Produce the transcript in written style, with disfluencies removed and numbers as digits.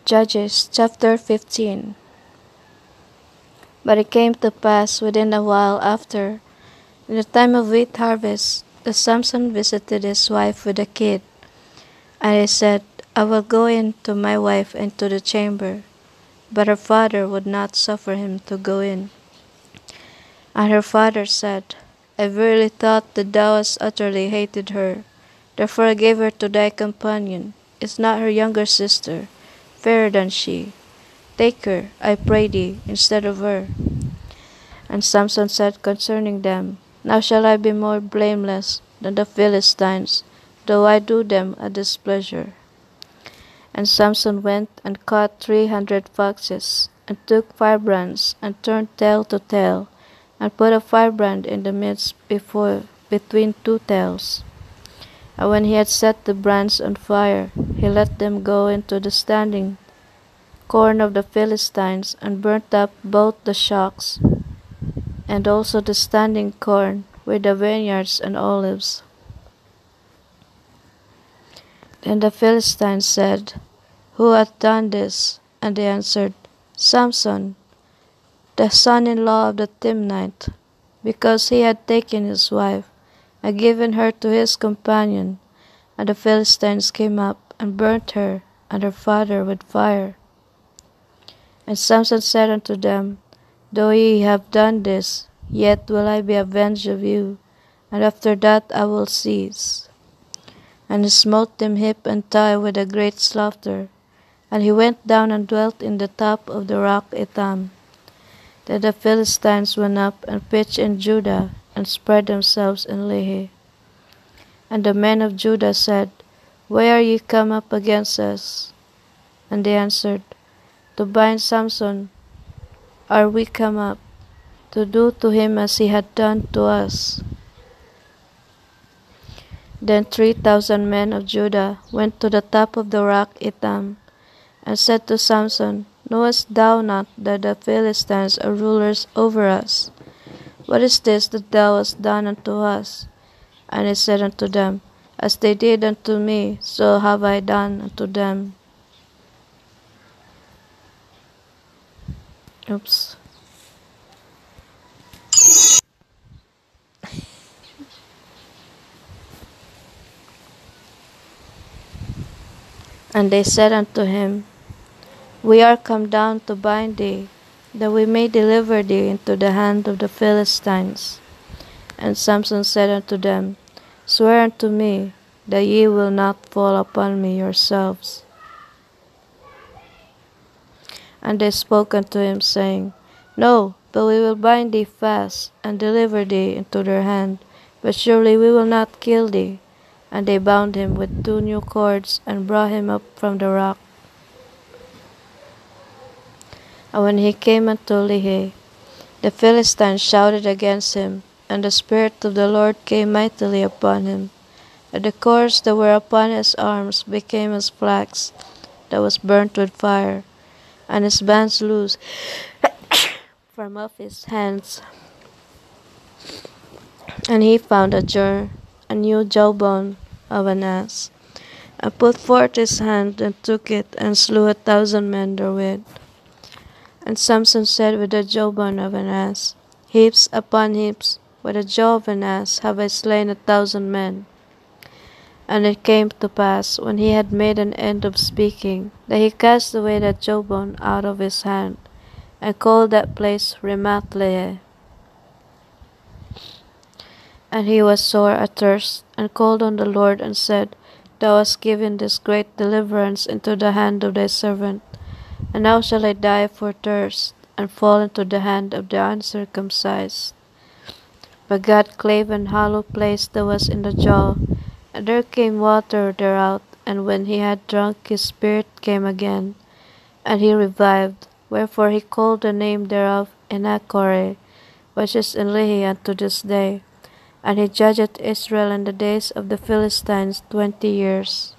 Judges chapter 15. But it came to pass within a while after, in the time of wheat harvest, that Samson visited his wife with a kid. And he said, I will go in to my wife into the chamber. But her father would not suffer him to go in. And her father said, I verily thought that thou hast utterly hated her. Therefore I gave her to thy companion. Is not her younger sister fairer than she? Take her, I pray thee, instead of her. And Samson said concerning them, Now shall I be more blameless than the Philistines, though I do them a displeasure. And Samson went and caught 300 foxes, and took firebrands, and turned tail to tail, and put a firebrand in the midst between two tails. And when he had set the brands on fire, he let them go into the standing corn of the Philistines, and burnt up both the shocks, and also the standing corn with the vineyards and olives. Then the Philistines said, Who hath done this? And they answered, Samson, the son-in-law of the Timnite, because he had taken his wife, and given her to his companion. And the Philistines came up, and burnt her and her father with fire. And Samson said unto them, Though ye have done this, yet will I be avenged of you, and after that I will cease. And he smote them hip and thigh with a great slaughter. And he went down and dwelt in the top of the rock Etam. Then the Philistines went up and pitched in Judah, and spread themselves in Lehi. And the men of Judah said, Why are ye come up against us? And they answered, To bind Samson are we come up, to do to him as he had done to us. Then 3,000 men of Judah went to the top of the rock Etam, and said to Samson, Knowest thou not that the Philistines are rulers over us? What is this that thou hast done unto us? And he said unto them, As they did unto me, so have I done unto them. Oops. And they said unto him, We are come down to bind thee, that we may deliver thee into the hand of the Philistines. And Samson said unto them, Swear unto me that ye will not fall upon me yourselves. And they spoke unto him, saying, No, but we will bind thee fast, and deliver thee into their hand, but surely we will not kill thee. And they bound him with 2 new cords, and brought him up from the rock. And when he came unto Lehi, the Philistines shouted against him, and the Spirit of the Lord came mightily upon him. And the cords that were upon his arms became as flax that was burnt with fire, and his bands loosed from off his hands. And he found a new jawbone of an ass, and put forth his hand, and took it, and slew 1,000 men therewith. And Samson said with the jawbone of an ass, Heaps upon heaps, with the jaw of an ass have I slain 1,000 men. And it came to pass, when he had made an end of speaking, that he cast away that jawbone out of his hand, and called that place Ramath-lehi. And he was sore athirst, and called on the Lord, and said, Thou hast given this great deliverance into the hand of thy servant, and now shall I die for thirst, and fall into the hand of the uncircumcised. But God clave an hollow place that was in the jaw, and there came water thereout, and when he had drunk, his spirit came again, and he revived, wherefore he called the name thereof Enhakkore, which is in Lehi unto this day. And he judged Israel in the days of the Philistines 20 years.